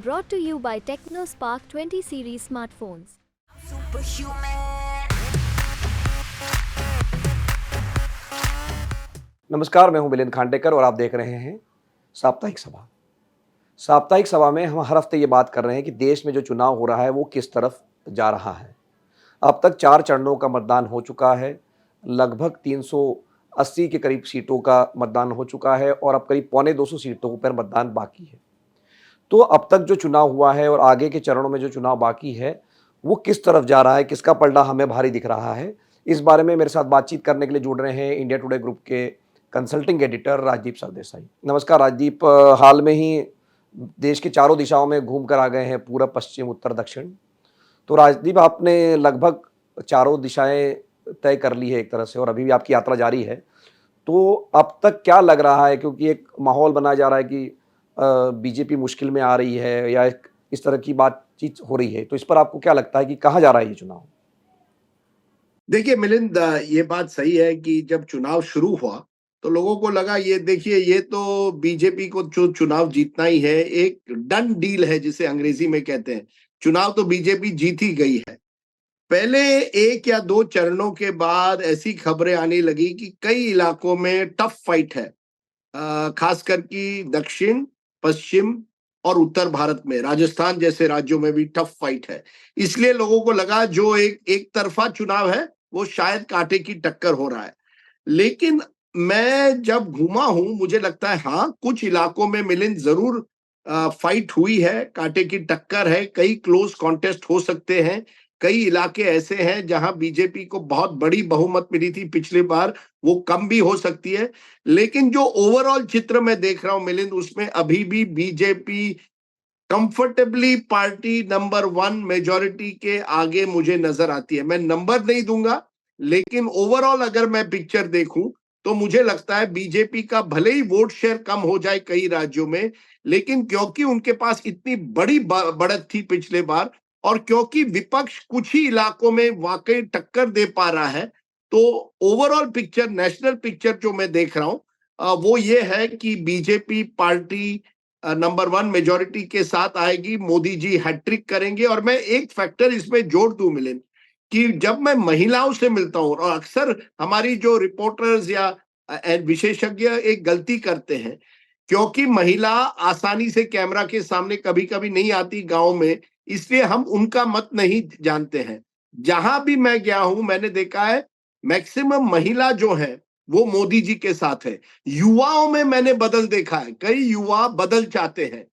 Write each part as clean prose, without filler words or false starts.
Brought to you by TechnoSpark 20 series smartphones. नमस्कार, मैं हूं मिलिंद खांडेकर और आप देख रहे हैं साप्ताहिक सभा। साप्ताहिक सभा में हम हर हफ्ते ये बात कर रहे हैं कि देश में जो चुनाव हो रहा है वो किस तरफ जा रहा है। अब तक 4 चरणों का मतदान हो चुका है। लगभग 380 के करीब सीटों का मतदान हो चुका है और अब करीब पौने 200 सीटों पर मतदान बाकी है। तो अब तक जो चुनाव हुआ है और आगे के चरणों में जो चुनाव बाकी है, वो किस तरफ जा रहा है, किसका पलड़ा हमें भारी दिख रहा है, इस बारे में मेरे साथ बातचीत करने के लिए जुड़ रहे हैं इंडिया टुडे ग्रुप के कंसल्टिंग एडिटर राजदीप सरदेसाई। नमस्कार राजदीप, हाल में ही देश के चारों दिशाओं में घूम कर आ गए हैं, पूरब, पश्चिम, उत्तर, दक्षिण। तो राजदीप, आपने लगभग चारों दिशाएं तय कर ली है एक तरह से और अभी भी आपकी यात्रा जारी है। तो अब तक क्या लग रहा है, क्योंकि एक माहौल बनाया जा रहा है कि बीजेपी मुश्किल में आ रही है या इस तरह की बातचीत हो रही है, तो इस पर आपको क्या लगता है कि कहाँ जा रहा है ये चुनाव? देखिए मिलिंद, ये बात सही है कि जब चुनाव शुरू हुआ तो लोगों को लगा ये देखिए ये तो बीजेपी को जो चुनाव जीतना ही है, एक डन डील है जिसे अंग्रेजी में कहते हैं। चुनाव तो बीजेपी जीत ही गई है। पहले 1 या 2 चरणों के बाद ऐसी खबरें आने लगी कि कई इलाकों में टफ फाइट है। खासकर कि दक्षिण, पश्चिम और उत्तर भारत में, राजस्थान जैसे राज्यों में भी टफ फाइट है। इसलिए लोगों को लगा जो एक तरफा चुनाव है वो शायद कांटे की टक्कर हो रहा है। लेकिन मैं जब घूमा हूं, मुझे लगता है हाँ, कुछ इलाकों में मिलिंद जरूर फाइट हुई है, कांटे की टक्कर है, कई क्लोज कॉन्टेस्ट हो सकते हैं। कई इलाके ऐसे हैं जहां बीजेपी को बहुत बड़ी बहुमत मिली थी पिछली बार, वो कम भी हो सकती है। लेकिन जो ओवरऑल चित्र मैं देख रहा हूं मिलिंद, उसमें अभी भी BJP comfortably party number 1 majority के आगे मुझे नजर आती है। मैं नंबर नहीं दूंगा, लेकिन ओवरऑल अगर मैं पिक्चर देखूं तो मुझे लगता है बीजेपी का भले ही वोट शेयर कम हो जाए कई राज्यों में, लेकिन क्योंकि उनके पास इतनी बड़ी बढ़त थी पिछले बार और क्योंकि विपक्ष कुछ ही इलाकों में वाकई टक्कर दे पा रहा है, तो ओवरऑल पिक्चर, नेशनल पिक्चर जो मैं देख रहा हूं वो ये है कि बीजेपी पार्टी नंबर 1 मेजॉरिटी के साथ आएगी। मोदी जी हैट्रिक करेंगे। और मैं एक फैक्टर इसमें जोड़ दूं मिलिंद, कि जब मैं महिलाओं से मिलता हूं, और अक्सर हमारी जो रिपोर्टर्स या विशेषज्ञ एक गलती करते हैं, क्योंकि महिला आसानी से कैमरा के सामने कभी कभी नहीं आती गांव में, इसलिए हम उनका मत नहीं जानते हैं। जहां भी मैं गया हूं मैंने देखा है मैक्सिमम महिला जो है वो मोदी जी के साथ है। युवाओं में मैंने बदल देखा है, कई युवा बदल चाहते हैं,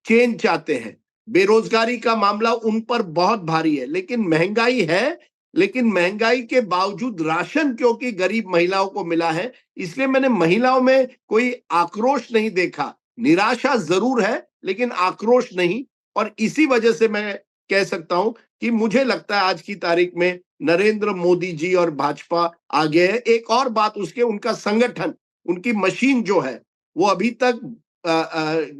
चेंज चाहते हैं। बेरोजगारी का मामला उन पर बहुत भारी है, लेकिन महंगाई है। लेकिन महंगाई के बावजूद राशन क्योंकि गरीब महिलाओं को मिला है, इसलिए मैंने महिलाओं में कोई आक्रोश नहीं देखा। निराशा जरूर है लेकिन आक्रोश नहीं। और इसी वजह से मैं कह सकता हूं कि मुझे लगता है आज की तारीख में नरेंद्र मोदी जी और भाजपा आगे है। एक और बात, उसके उनका संगठन, उनकी मशीन जो है वो अभी तक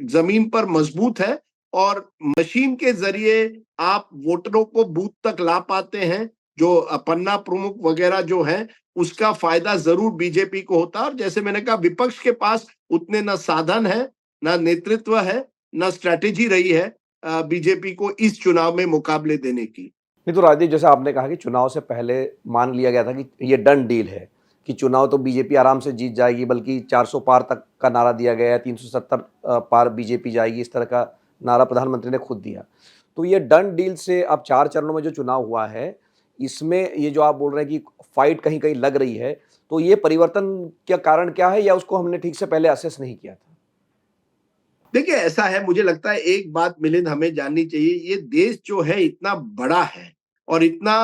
जमीन पर मजबूत है और मशीन के जरिए आप वोटरों को बूथ तक ला पाते हैं। जो पन्ना प्रमुख वगैरह जो है, उसका फायदा जरूर बीजेपी को होता है। और जैसे मैंने कहा, विपक्ष के पास उतने ना साधन है, ना नेतृत्व है, ना स्ट्रैटेजी रही है बीजेपी को इस चुनाव में मुकाबले देने की। नहीं तो राजदीप, जैसे आपने कहा कि चुनाव से पहले मान लिया गया था कि ये डन डील है कि चुनाव तो बीजेपी आराम से जीत जाएगी, बल्कि 400 पार तक का नारा दिया गया है, 370 पार बीजेपी जाएगी, इस तरह का नारा प्रधानमंत्री ने खुद दिया। तो ये डन डील से अब 4 चरणों में जो चुनाव हुआ है, इसमें ये जो आप बोल रहे हैं कि फाइट कहीं कहीं लग रही है, तो ये परिवर्तन का कारण क्या है, या उसको हमने ठीक से पहले असेस नहीं किया था? देखिए ऐसा है, मुझे लगता है एक बात मिलिंद हमें जाननी चाहिए, ये देश जो है इतना बड़ा है और इतना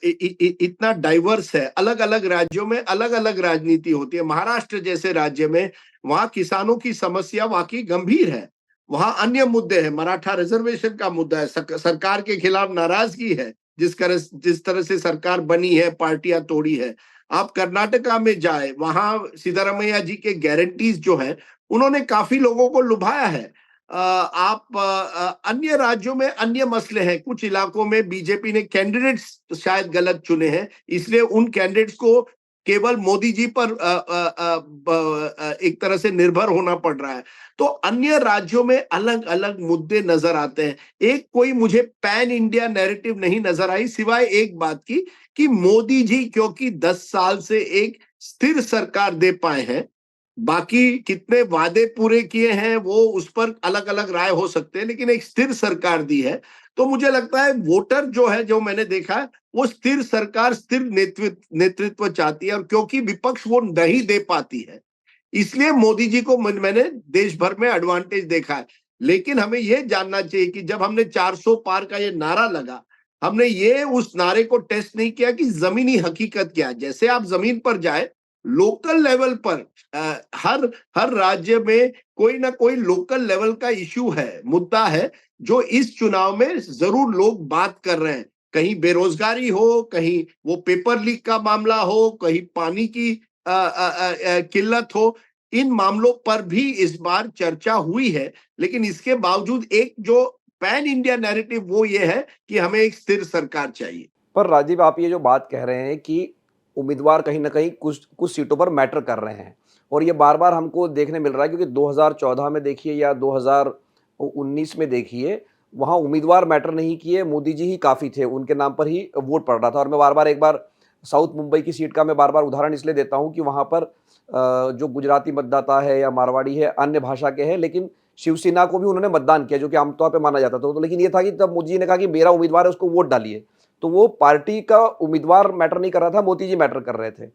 इतना डाइवर्स है। अलग अलग राज्यों में अलग अलग राजनीति होती है। महाराष्ट्र जैसे राज्य में वहां किसानों की समस्या वाकई गंभीर है। वहां अन्य मुद्दे हैं, मराठा रिजर्वेशन का मुद्दा है, सरकार के खिलाफ नाराजगी है, जिस तरह से सरकार बनी है, पार्टियां तोड़ी है। आप कर्नाटका में जाए, वहां सिद्धरामैया जी के गारंटीज जो है, उन्होंने काफी लोगों को लुभाया है। आप अन्य राज्यों में अन्य मसले हैं। कुछ इलाकों में बीजेपी ने कैंडिडेट्स शायद गलत चुने हैं, इसलिए उन कैंडिडेट्स को केवल मोदी जी पर एक तरह से निर्भर होना पड़ रहा है। तो अन्य राज्यों में अलग अलग मुद्दे नजर आते हैं। एक कोई मुझे पैन इंडिया नैरेटिव नहीं नजर आई, सिवाय एक बात की कि मोदी जी क्योंकि 10 साल से एक स्थिर सरकार दे पाए हैं, बाकी कितने वादे पूरे किए हैं वो उस पर अलग अलग राय हो सकते हैं, लेकिन एक स्थिर सरकार दी है। तो मुझे लगता है वोटर जो है, जो मैंने देखा है, वो स्थिर सरकार, स्थिर नेतृत्व चाहती है, और क्योंकि विपक्ष वो नहीं दे पाती है, इसलिए मोदी जी को मैंने देश भर में एडवांटेज देखा है। लेकिन हमें यह जानना चाहिए कि जब हमने 400 पार का ये नारा लगा, हमने ये उस नारे को टेस्ट नहीं किया कि जमीनी हकीकत क्या है। जैसे आप जमीन पर जाए, लोकल लेवल पर हर हर राज्य में कोई ना कोई लोकल लेवल का इश्यू है, मुद्दा है, जो इस चुनाव में जरूर लोग बात कर रहे हैं। कहीं बेरोजगारी हो, कहीं वो पेपर लीक का मामला हो, कहीं पानी की किल्लत हो, इन मामलों पर भी इस बार चर्चा हुई है। लेकिन इसके बावजूद एक जो पैन इंडिया नैरेटिव वो ये है कि हमें एक स्थिर सरकार चाहिए। पर राजीव, आप ये जो बात कह रहे हैं कि उम्मीदवार कहीं ना कहीं कुछ कुछ सीटों पर मैटर कर रहे हैं, और ये बार बार हमको देखने मिल रहा है, क्योंकि 2014 में देखिए या 2019 में देखिए, वहाँ उम्मीदवार मैटर नहीं किए, मोदी जी ही काफ़ी थे, उनके नाम पर ही वोट पड़ रहा था। और मैं बार बार, एक बार साउथ मुंबई की सीट का मैं बार बार उदाहरण इसलिए देता हूँ कि वहाँ पर जो गुजराती मतदाता है या मारवाड़ी है, अन्य भाषा के हैं, लेकिन शिवसेना को भी उन्होंने मतदान किया, जो कि आमतौर पर माना जाता था। तो लेकिन ये था कि तब मोदी जी ने कहा कि मेरा उम्मीदवार है, उसको वोट डालिए। तो वो पार्टी का उम्मीदवार मैटर नहीं कर रहा था, मोदी जी मैटर कर रहे थे।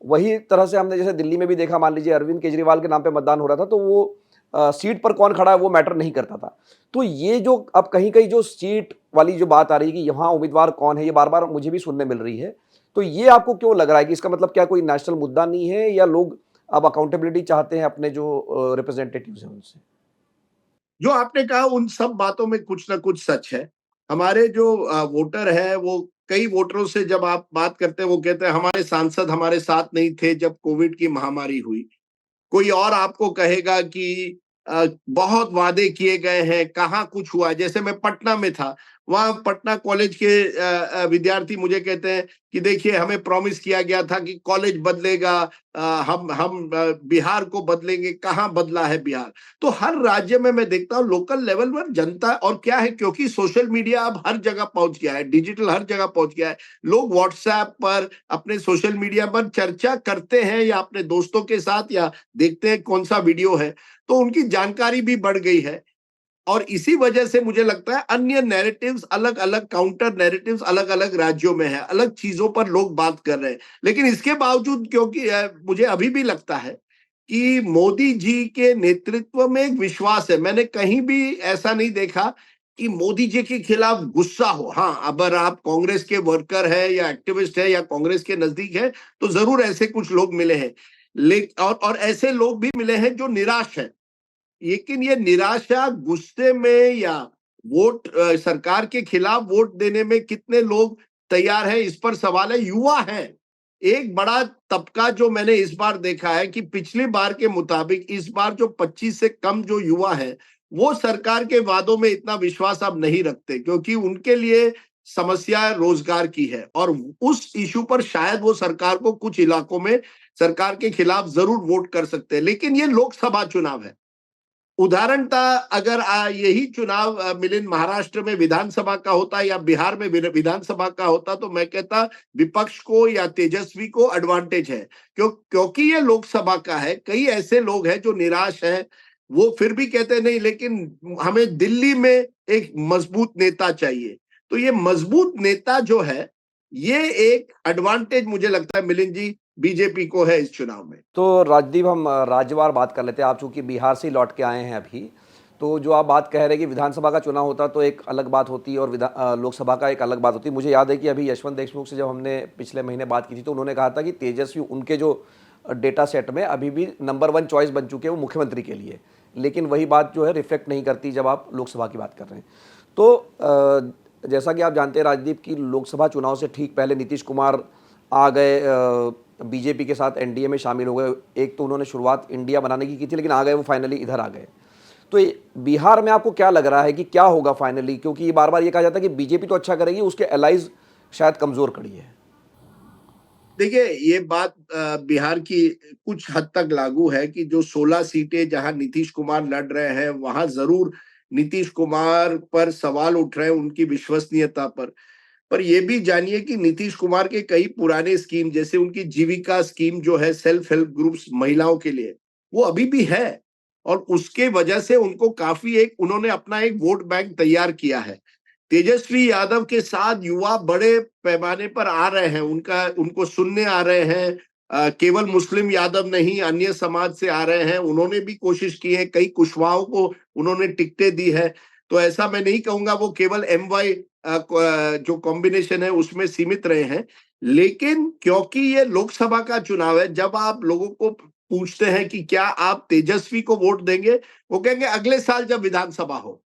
वही तरह से हमने जैसे दिल्ली में भी देखा, मान लीजिए अरविंद केजरीवाल के नाम पे मतदान हो रहा था, तो वो सीट पर कौन खड़ा है वो मैटर नहीं करता था। तो ये जो अब कहीं कहीं जो सीट वाली जो बात आ रही है कि यहाँ उम्मीदवार कौन है, ये बार बार मुझे भी सुनने मिल रही है। तो ये आपको क्यों लग रहा है कि इसका मतलब क्या कोई नेशनल मुद्दा नहीं है, या लोग अब अकाउंटेबिलिटी चाहते हैं अपने जो रिप्रेजेंटेटिव्स हैं उनसे? जो आपने कहा उन सब बातों में कुछ ना कुछ सच है। हमारे जो वोटर है, वो कई वोटरों से जब आप बात करते हैं, वो कहते हैं हमारे सांसद हमारे साथ नहीं थे जब कोविड की महामारी हुई। कोई और आपको कहेगा कि बहुत वादे किए गए हैं, कहाँ कुछ हुआ। जैसे मैं पटना में था, वहां पटना कॉलेज के विद्यार्थी मुझे कहते हैं कि देखिए हमें प्रॉमिस किया गया था कि कॉलेज बदलेगा, हम बिहार को बदलेंगे, कहाँ बदला है बिहार। तो हर राज्य में मैं देखता हूँ लोकल लेवल पर जनता, और क्या है, क्योंकि सोशल मीडिया अब हर जगह पहुंच गया है, डिजिटल हर जगह पहुंच गया है, लोग व्हाट्सएप पर अपने सोशल मीडिया पर चर्चा करते हैं, या अपने दोस्तों के साथ, या देखते हैं कौन सा वीडियो है, तो उनकी जानकारी भी बढ़ गई है। और इसी वजह से मुझे लगता है अन्य नैरेटिव्स, अलग अलग काउंटर नैरेटिव्स अलग अलग राज्यों में है, अलग चीजों पर लोग बात कर रहे हैं। लेकिन इसके बावजूद, क्योंकि मुझे अभी भी लगता है कि मोदी जी के नेतृत्व में एक विश्वास है। मैंने कहीं भी ऐसा नहीं देखा कि मोदी जी के खिलाफ गुस्सा हो। हाँ, अगर आप कांग्रेस के वर्कर है या एक्टिविस्ट है या कांग्रेस के नजदीक है, तो जरूर ऐसे कुछ लोग मिले हैं। लेकिन और ऐसे लोग भी मिले हैं जो निराश है। लेकिन ये निराशा गुस्से में, या वोट सरकार के खिलाफ वोट देने में कितने लोग तैयार हैं, इस पर सवाल है। युवा है एक बड़ा तबका, जो मैंने इस बार देखा है कि पिछली बार के मुताबिक इस बार जो 25 से कम जो युवा है, वो सरकार के वादों में इतना विश्वास अब नहीं रखते, क्योंकि उनके लिए समस्या रोजगार की है, और उस इशू पर शायद वो सरकार को कुछ इलाकों में सरकार के खिलाफ जरूर वोट कर सकते हैं। लेकिन ये लोकसभा चुनाव है। उदाहरण था, अगर यही चुनाव मिलिंद महाराष्ट्र में विधानसभा का होता या बिहार में विधानसभा का होता, तो मैं कहता विपक्ष को या तेजस्वी को एडवांटेज है। क्योंकि ये लोकसभा का है, कई ऐसे लोग हैं जो निराश हैं, वो फिर भी कहते नहीं, लेकिन हमें दिल्ली में एक मजबूत नेता चाहिए। तो ये मजबूत नेता जो है, ये एक एडवांटेज मुझे लगता है मिलिंद जी बीजेपी को है इस चुनाव में। तो राजदीप, हम राज्यवार बात कर लेते हैं। आप चूंकि बिहार से लौट के आए हैं अभी, तो जो आप बात कह रहे हैं कि विधानसभा का चुनाव होता तो एक अलग बात होती है, और लोकसभा का एक अलग बात होती है। मुझे याद है कि अभी यशवंत देशमुख से जब हमने पिछले महीने बात की थी, तो उन्होंने कहा था कि तेजस्वी उनके जो डेटा सेट में अभी भी नंबर 1 चॉइस बन चुके हैं वो मुख्यमंत्री के लिए। लेकिन वही बात जो है रिफ्लेक्ट नहीं करती जब आप लोकसभा की बात कर रहे हैं। तो जैसा कि आप जानते हैं राजदीप, की लोकसभा चुनाव से ठीक पहले नीतीश कुमार आ गए, बीजेपी के साथ एनडीए में शामिल हो गए। एक तो उन्होंने शुरुआत इंडिया बनाने की थी, लेकिन आ गए वो फाइनली इधर आ गए। तो बिहार में आपको क्या लग रहा है कि क्या होगा फाइनली? क्योंकि ये बार बार ये कहा जाता है कि बीजेपी तो अच्छा करेगी, उसके एलाइज शायद कमज़ोर खड़ी है। देखिए ये बात बिहार की कुछ हद तक लागू है कि जो 16 सीटें जहां नीतीश कुमार लड़ रहे हैं वहां जरूर नीतीश कुमार पर सवाल उठ रहे हैं उनकी विश्वसनीयता पर ये भी जानिए कि नीतीश कुमार के कई पुराने स्कीम जैसे उनकी जीविका स्कीम जो है सेल्फ हेल्प ग्रुप्स महिलाओं के लिए वो अभी भी है और उसके वजह से उनको काफी एक उन्होंने अपना एक वोट बैंक तैयार किया है। तेजस्वी यादव के साथ युवा बड़े पैमाने पर आ रहे हैं उनका उनको सुनने आ रहे हैं। केवल मुस्लिम यादव नहीं अन्य समाज से आ रहे हैं उन्होंने भी कोशिश की है कई कुशवाहों को उन्होंने टिकटें दी है। तो ऐसा मैं नहीं कहूंगा वो केवल MY जो कॉम्बिनेशन है उसमें सीमित रहे हैं। लेकिन क्योंकि ये लोकसभा का चुनाव है जब आप लोगों को पूछते हैं कि क्या आप तेजस्वी को वोट देंगे वो कहेंगे अगले साल जब विधानसभा हो।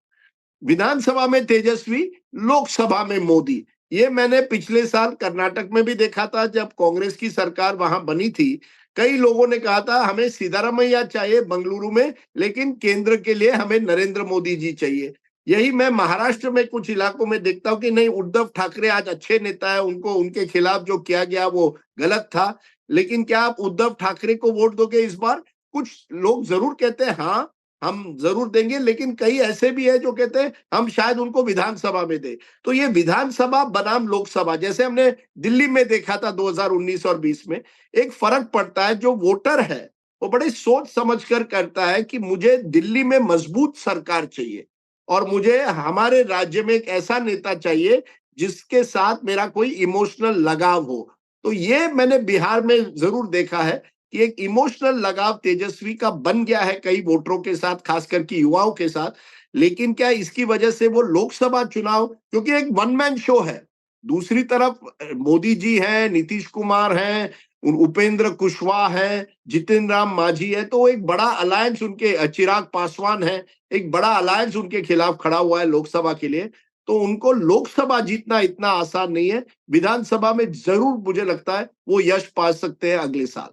विधानसभा में तेजस्वी लोकसभा में मोदी ये मैंने पिछले साल कर्नाटक में भी देखा था जब कांग्रेस की सरकार वहां बनी थी। कई लोगों ने कहा था हमें सिद्धारमैया चाहिए बेंगलुरु में लेकिन केंद्र के लिए हमें नरेंद्र मोदी जी चाहिए। यही मैं महाराष्ट्र में कुछ इलाकों में देखता हूं कि नहीं उद्धव ठाकरे आज अच्छे नेता है उनको उनके खिलाफ जो किया गया वो गलत था। लेकिन क्या आप उद्धव ठाकरे को वोट दोगे इस बार? कुछ लोग जरूर कहते हैं हाँ हम जरूर देंगे लेकिन कई ऐसे भी है जो कहते हैं हम शायद उनको विधानसभा में दे। तो ये विधानसभा बनाम लोकसभा जैसे हमने दिल्ली में देखा था 2019 और 20 में एक फर्क पड़ता है। जो वोटर है वो बड़े सोच समझ कर करता है कि मुझे दिल्ली में मजबूत सरकार चाहिए और मुझे हमारे राज्य में एक ऐसा नेता चाहिए जिसके साथ मेरा कोई इमोशनल लगाव हो। तो ये मैंने बिहार में जरूर देखा है कि एक इमोशनल लगाव तेजस्वी का बन गया है कई वोटरों के साथ खास करके युवाओं के साथ। लेकिन क्या इसकी वजह से वो लोकसभा चुनाव क्योंकि एक वन मैन शो है दूसरी तरफ मोदी जी हैं नीतीश कुमार हैं उपेंद्र कुशवाहा है जितिन राम मांझी है तो एक बड़ा अलायंस उनके चिराग पासवान है एक बड़ा अलायंस उनके खिलाफ खड़ा हुआ है लोकसभा के लिए। तो उनको लोकसभा जीतना इतना आसान नहीं है। विधानसभा में जरूर मुझे लगता है वो यश पा सकते हैं अगले साल।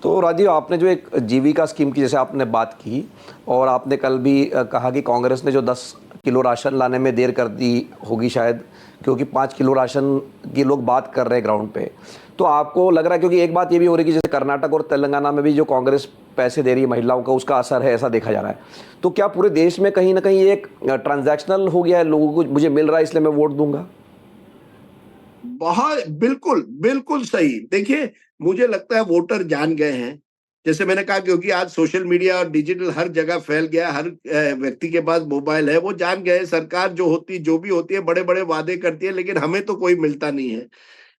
तो राजीव आपने जो एक जीविका स्कीम की जैसे आपने बात की और आपने कल भी कहा कि कांग्रेस ने जो 10 किलो राशन लाने में देर कर दी होगी शायद क्योंकि 5 किलो राशन की लोग बात कर रहे हैं ग्राउंड पे। तो आपको लग रहा है क्योंकि एक बात ये भी हो रही है कि जैसे कर्नाटक और तेलंगाना में भी जो कांग्रेस पैसे दे रही है महिलाओं का उसका असर है ऐसा देखा जा रहा है। तो क्या पूरे देश में कहीं ना कहीं एक ट्रांजैक्शनल हो गया है लोगों को मुझे मिल रहा है इसलिए मैं वोट दूंगा? बहुत बिल्कुल बिल्कुल सही। देखिए मुझे लगता है वोटर जान गए हैं जैसे मैंने कहा क्योंकि आज सोशल मीडिया और डिजिटल हर जगह फैल गया हर व्यक्ति के पास मोबाइल है वो जान गए सरकार जो होती जो भी होती है बड़े बड़े वादे करती है लेकिन हमें तो कोई मिलता नहीं है।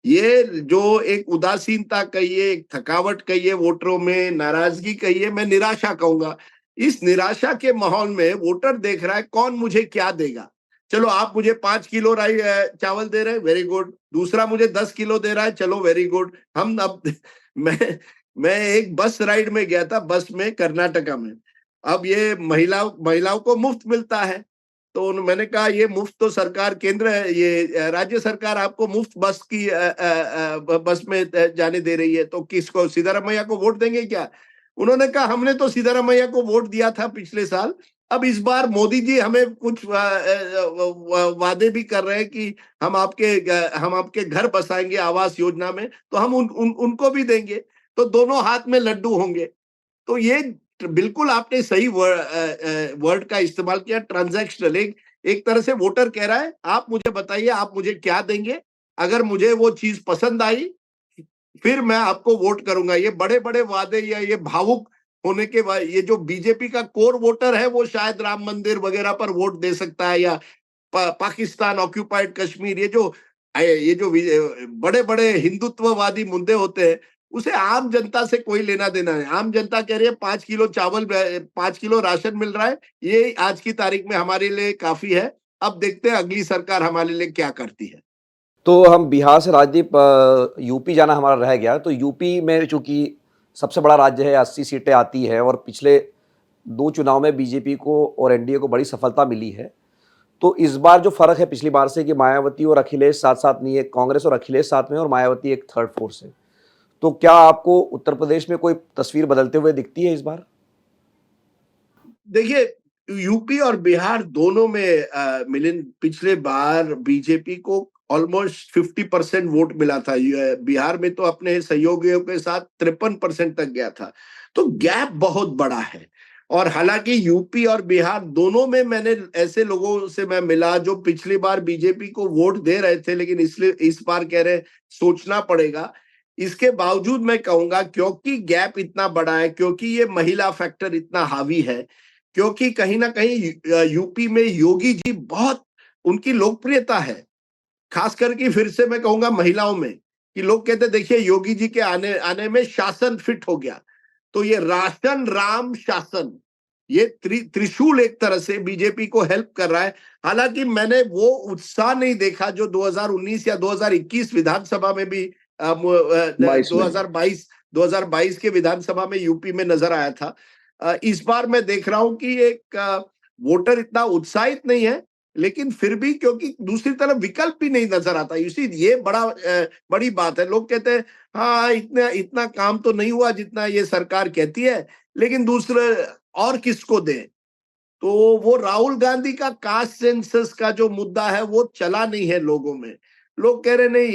ये जो एक उदासीनता कहिए एक थकावट कहिए वोटरों में नाराजगी कहिए मैं निराशा कहूंगा। इस निराशा के माहौल में वोटर देख रहा है कौन मुझे क्या देगा। चलो आप मुझे 5 किलो चावल दे रहे हैं वेरी गुड दूसरा मुझे 10 किलो दे रहा है चलो वेरी गुड। हम अब मैं मैं एक बस राइड में गया था बस में कर्नाटका में। अब ये महिलाओं को मुफ्त मिलता है तो मैंने कहा ये मुफ्त तो सरकार केंद्र है ये राज्य सरकार आपको मुफ्त बस की बस में जाने दे रही है तो किसको सिद्धारमैया को वोट देंगे क्या? उन्होंने कहा हमने तो सिद्धारमैया को वोट दिया था पिछले साल अब इस बार मोदी जी हमें कुछ वादे भी कर रहे हैं कि हम आपके घर बसाएंगे आवास योजना में तो हम उनको भी देंगे तो दोनों हाथ में लड्डू होंगे। तो ये बिल्कुल आपने सही वर्ड का इस्तेमाल किया ट्रांजैक्शनल एक तरह से वोटर कह रहा है आप मुझे बताइए आप मुझे क्या देंगे अगर मुझे वो चीज पसंद आई फिर मैं आपको वोट करूंगा। ये बड़े बड़े वादे या ये भावुक होने के बाद ये जो बीजेपी का कोर वोटर है वो शायद राम मंदिर वगैरह पर वोट दे सकता है या पाकिस्तान ऑक्यूपाइड कश्मीर ये जो बड़े बड़े हिंदुत्ववादी मुद्दे होते हैं उसे आम जनता से कोई लेना देना है। आम जनता कह रही है 5 किलो चावल 5 किलो राशन मिल रहा है ये आज की तारीख में हमारे लिए काफी है। अब देखते हैं अगली सरकार हमारे लिए क्या करती है। तो हम बिहार से राजदीप यूपी जाना हमारा रह गया। तो यूपी में चूंकि सबसे बड़ा राज्य है 80 सीटें आती है और पिछले 2 चुनाव में बीजेपी को और एनडीए को बड़ी सफलता मिली है। तो इस बार जो फर्क है पिछली बार से कि मायावती और अखिलेश साथ साथ नहीं है कांग्रेस और अखिलेश साथ में और मायावती एक थर्ड फोर्स है। तो क्या आपको उत्तर प्रदेश में कोई तस्वीर बदलते हुए दिखती है इस बार? देखिए यूपी और बिहार दोनों में मिलिंद, पिछले बार बीजेपी को ऑलमोस्ट 50% वोट मिला था। बिहार में तो अपने सहयोगियों के साथ 53% तक गया था। तो गैप बहुत बड़ा है। और हालांकि यूपी और बिहार दोनों में मैंने ऐसे लोगों से मैं मिला जो पिछली बार बीजेपी को वोट दे रहे थे, लेकिन इसलिए इस बार कह रहे सोचना पड़ेगा। इसके बावजूद मैं कहूंगा, क्योंकि गैप इतना बड़ा है, क्योंकि ये महिला फैक्टर इतना हावी है, क्योंकि कहीं ना कहीं यूपी में योगी जी बहुत उनकी लोकप्रियता है, खास करके फिर से मैं कहूंगा महिलाओं में, कि लोग कहते देखिए योगी जी के आने आने में शासन फिट हो गया। तो ये राशन राम शासन, ये त्रिशूल एक तरह से बीजेपी को हेल्प कर रहा है। हालांकि मैंने वो उत्साह नहीं देखा जो 2019 या 2021 विधानसभा में भी 2022 के विधानसभा में यूपी में नजर आया था। इस बार मैं देख रहा हूं कि एक वोटर इतना उत्साहित नहीं है, लेकिन फिर भी क्योंकि दूसरी तरफ विकल्प भी नहीं नजर आता, ये बड़ी बात है। लोग कहते हैं हाँ इतना इतना काम तो नहीं हुआ जितना ये सरकार कहती है, लेकिन दूसरे और किसको दे। तो वो राहुल गांधी का कास्ट सेंसस का जो मुद्दा है वो चला नहीं है लोगों में। लोग कह रहे नहीं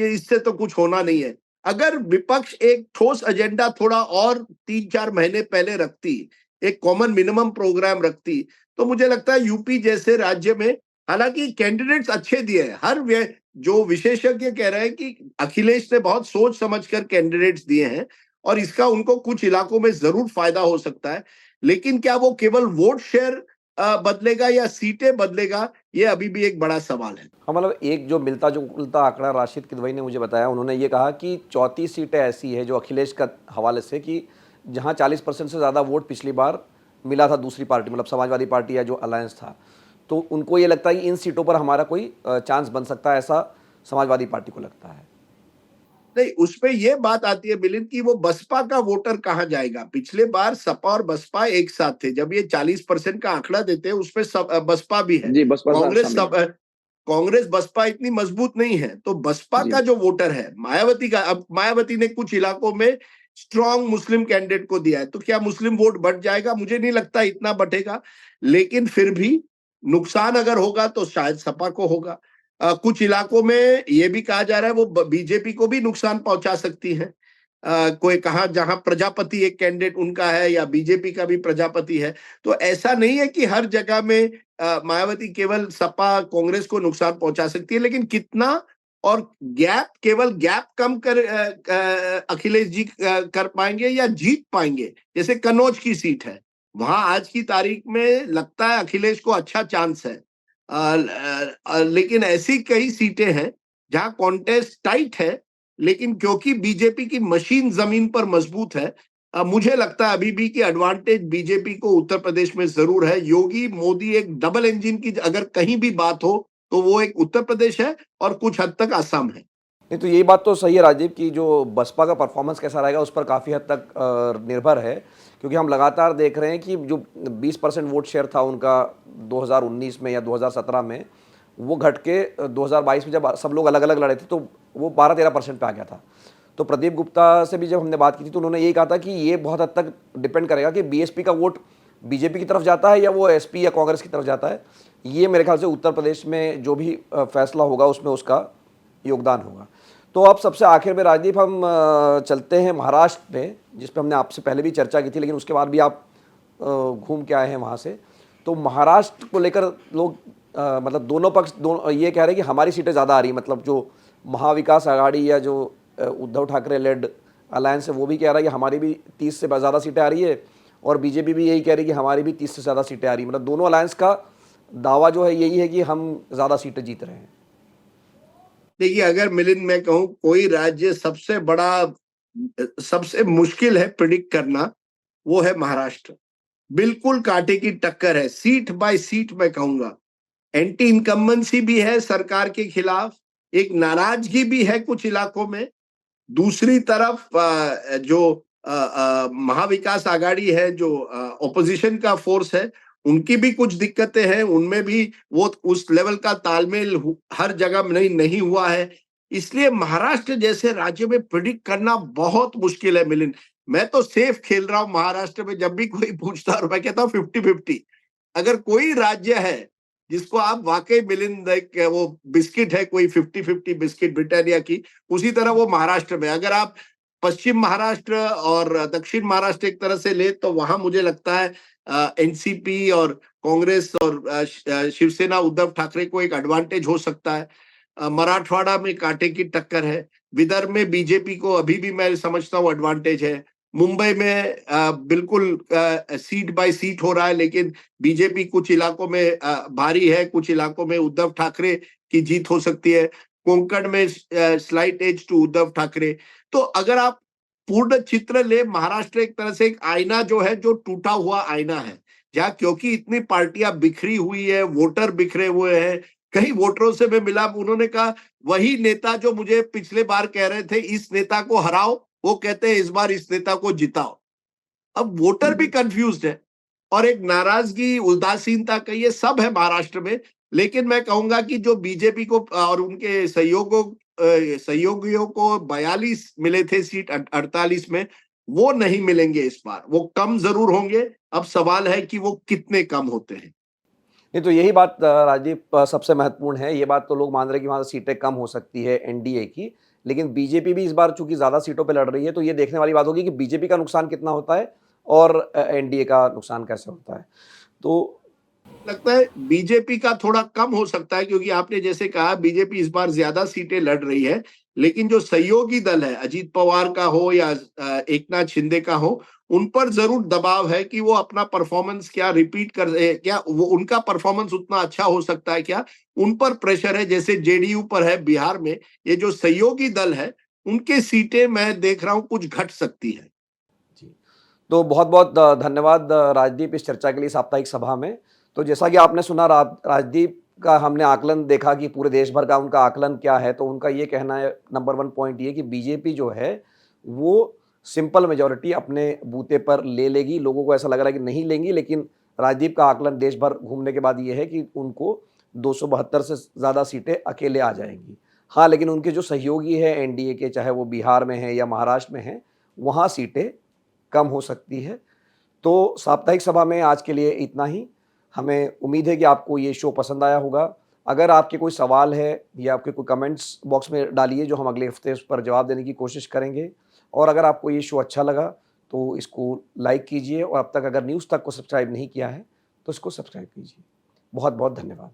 इससे तो कुछ होना नहीं है। अगर विपक्ष एक ठोस एजेंडा थोड़ा और 3-4 महीने पहले रखती, एक कॉमन मिनिमम प्रोग्राम रखती, तो मुझे लगता है यूपी जैसे राज्य में, हालांकि कैंडिडेट्स अच्छे दिए हैं, जो विशेषज्ञ कह रहे हैं कि अखिलेश ने बहुत सोच समझकर कैंडिडेट्स दिए हैं और इसका उनको कुछ इलाकों में जरूर फायदा हो सकता है। लेकिन क्या वो केवल वोट शेयर बदलेगा या सीटें बदलेगा, ये अभी भी एक बड़ा सवाल है। हाँ, मतलब एक जो मिलता जुलता आंकड़ा राशिद किदवई ने मुझे बताया, उन्होंने ये कहा कि 34 सीटें ऐसी है जो अखिलेश का हवाले से, कि जहाँ 40% से ज़्यादा वोट पिछली बार मिला था दूसरी पार्टी, मतलब समाजवादी पार्टी या जो अलायंस था, तो उनको ये लगता है कि इन सीटों पर हमारा कोई चांस बन सकता है, ऐसा समाजवादी पार्टी को लगता है। नहीं, उसपे ये बात आती है मिलिंद की वो बसपा का वोटर कहाँ जाएगा। पिछले बार सपा और बसपा एक साथ थे, जब ये 40% का आंकड़ा देते हैं उसपे बसपा भी है। जी, बसपा कांग्रेस बसपा इतनी मजबूत नहीं है। तो बसपा का जो वोटर है मायावती का, अब मायावती ने कुछ इलाकों में स्ट्रॉन्ग मुस्लिम कैंडिडेट को दिया है, तो क्या मुस्लिम वोट बढ़ जाएगा? मुझे नहीं लगता इतना बढ़ेगा, लेकिन फिर भी नुकसान अगर होगा तो शायद सपा को होगा। कुछ इलाकों में ये भी कहा जा रहा है वो बीजेपी को भी नुकसान पहुंचा सकती है। कोई कहा जहां प्रजापति एक कैंडिडेट उनका है या बीजेपी का भी प्रजापति है। तो ऐसा नहीं है कि हर जगह में मायावती केवल सपा कांग्रेस को नुकसान पहुंचा सकती है, लेकिन कितना और केवल गैप कम कर अखिलेश जी कर पाएंगे या जीत पाएंगे। जैसे कन्नौज की सीट है, वहां आज की तारीख में लगता है अखिलेश को अच्छा चांस है। लेकिन ऐसी कई सीटें हैं जहां कॉन्टेस्ट टाइट है, लेकिन क्योंकि बीजेपी की मशीन जमीन पर मजबूत है, मुझे लगता है अभी भी कि एडवांटेज बीजेपी को उत्तर प्रदेश में जरूर है। योगी मोदी एक डबल इंजन की अगर कहीं भी बात हो तो वो एक उत्तर प्रदेश है और कुछ हद तक असम है। नहीं, तो यही बात तो सही है राजीव की जो बसपा का परफॉर्मेंस कैसा रहेगा उस पर काफ़ी हद तक निर्भर है, क्योंकि हम लगातार देख रहे हैं कि जो 20% वोट शेयर था उनका 2019 में या 2017 में, वो घट के 2022 में जब सब लोग अलग अलग लड़े थे तो वो 12-13% पे आ गया था। तो प्रदीप गुप्ता से भी जब हमने बात की थी तो उन्होंने यही कहा था कि ये बहुत हद तक डिपेंड करेगा कि बीएसपी का वोट बीजेपी की तरफ जाता है या वो एसपी या कांग्रेस की तरफ जाता है। ये मेरे ख्याल से उत्तर प्रदेश में जो भी फैसला होगा उसमें उसका योगदान होगा। तो अब सबसे आखिर में राजदीप हम चलते हैं महाराष्ट्र में, जिस पे हमने आपसे पहले भी चर्चा की थी, लेकिन उसके बाद भी आप घूम के आए हैं वहाँ से। तो महाराष्ट्र को लेकर लोग मतलब दोनों पक्ष ये कह रहे हैं कि हमारी सीटें ज़्यादा आ रही, मतलब जो महाविकास आघाड़ी या जो उद्धव ठाकरे लेड अलायंस है वो भी कह रहा है कि हमारी भी 30 से ज़्यादा सीटें आ रही है, और बीजेपी भी यही कह रही है कि हमारी भी 30 से ज़्यादा सीटें आ रही है। मतलब दोनों अलायंस का दावा जो है यही है कि हम ज़्यादा सीटें जीत रहे हैं। देखिए, अगर मिलिंद मैं कहूं कोई राज्य सबसे बड़ा, सबसे मुश्किल है प्रिडिक्ट करना, वो है महाराष्ट्र। बिल्कुल कांटे की टक्कर है, सीट बाय सीट मैं कहूंगा। एंटी इनकम्बेंसी भी है सरकार के खिलाफ, एक नाराजगी भी है कुछ इलाकों में। दूसरी तरफ जो महाविकास आघाड़ी है, जो ओपोजिशन का फोर्स है, उनकी भी कुछ दिक्कतें हैं, उनमें भी वो उस लेवल का तालमेल हर जगह नहीं हुआ है। इसलिए महाराष्ट्र जैसे राज्य में प्रिडिक्ट करना बहुत मुश्किल है मिलिंद। मैं तो सेफ खेल रहा हूं महाराष्ट्र में, जब भी कोई पूछता है मैं कहता हूं 50-50। अगर कोई राज्य है जिसको आप वाकई मिलिंद वो बिस्किट है कोई 50-50 बिस्किट ब्रिटानिया की, उसी तरह वो महाराष्ट्र में। अगर आप पश्चिम महाराष्ट्र और दक्षिण महाराष्ट्र एक तरह से ले तो वहां मुझे लगता है एनसीपी और कांग्रेस और शिवसेना उद्धव ठाकरे को एक एडवांटेज हो सकता है। मराठवाड़ा में कांटे की टक्कर है। विदर्भ में बीजेपी को अभी भी मैं समझता हूँ एडवांटेज है। मुंबई में बिल्कुल सीट बाय सीट हो रहा है, लेकिन बीजेपी कुछ इलाकों में भारी है, कुछ इलाकों में उद्धव ठाकरे की जीत हो सकती है। कोंकण में slight edge to Uddhav Thackeray. तो अगर आप पूर्ण चित्र ले, महाराष्ट्र एक तरह से एक आईना जो है, जो टूटा हुआ आईना है, जहाँ क्योंकि इतनी पार्टियां बिखरी हुई है, वोटर बिखरे हुए हैं। कई वोटरों से मैं मिला, उन्होंने कहा वही नेता जो मुझे पिछले बार कह रहे थे इस नेता को हराओ, वो कहते हैं इस बार इस नेता को जिताओ। अब वोटर भी कंफ्यूज्ड है और एक नाराजगी, उदासीनता का ये सब है महाराष्ट्र में। लेकिन मैं कहूंगा कि जो बीजेपी को और उनके सहयोगियों को 42 मिले थे सीट 48 में, वो नहीं मिलेंगे इस बार। वो कम जरूर होंगे। अब सवाल है कि वो कितने कम होते हैं। नहीं तो यही बात राजदीप सबसे महत्वपूर्ण है। ये बात तो लोग मान रहे हैं कि वहाँ सीटें कम हो सकती है एनडीए की, लेकिन बीजेपी भी इस बार चूंकि ज़्यादा सीटों पे लड़ रही है, तो ये देखने वाली बात होगी कि बीजेपी का नुकसान कितना होता है और एनडीए का नुकसान कैसे होता है। तो लगता है बीजेपी का थोड़ा कम हो सकता है, क्योंकि आपने जैसे कहा बीजेपी इस बार ज्यादा सीटें लड़ रही है। लेकिन जो सहयोगी दल है, अजीत पवार का हो या एकनाथ शिंदे का हो, उन पर जरूर दबाव है कि वो अपना परफॉर्मेंस क्या रिपीट कर, क्या वो उनका परफॉर्मेंस उतना अच्छा हो सकता है क्या, उन पर प्रेशर है। जैसे जेडीयू पर है बिहार में। ये जो सहयोगी दल है, उनके सीटें मैं देख रहा हूं कुछ घट सकती है। जी, तो बहुत बहुत धन्यवाद राजदीप इस चर्चा के लिए साप्ताहिक सभा में। तो जैसा कि आपने सुना राजदीप का हमने आकलन देखा कि पूरे देश भर का उनका आकलन क्या है, तो उनका ये कहना है नंबर 1 पॉइंट ये कि बीजेपी जो है वो सिंपल मेजॉरिटी अपने बूते पर ले लेगी। लोगों को ऐसा लग रहा है कि नहीं लेंगी, लेकिन राजदीप का आकलन देश भर घूमने के बाद ये है कि उनको 272 से ज़्यादा सीटें अकेले आ जाएंगी। हाँ, लेकिन उनके जो सहयोगी है एनडीए के, चाहे वो बिहार में हैं या महाराष्ट्र में हैं, वहाँ सीटें कम हो सकती है। तो साप्ताहिक सभा में आज के लिए इतना ही। हमें उम्मीद है कि आपको ये शो पसंद आया होगा। अगर आपके कोई सवाल है या आपके कोई कमेंट्स बॉक्स में डालिए, जो हम अगले हफ्ते उस पर जवाब देने की कोशिश करेंगे। और अगर आपको ये शो अच्छा लगा तो इसको लाइक कीजिए, और अब तक अगर न्यूज़ तक को सब्सक्राइब नहीं किया है तो इसको सब्सक्राइब कीजिए। बहुत बहुत धन्यवाद।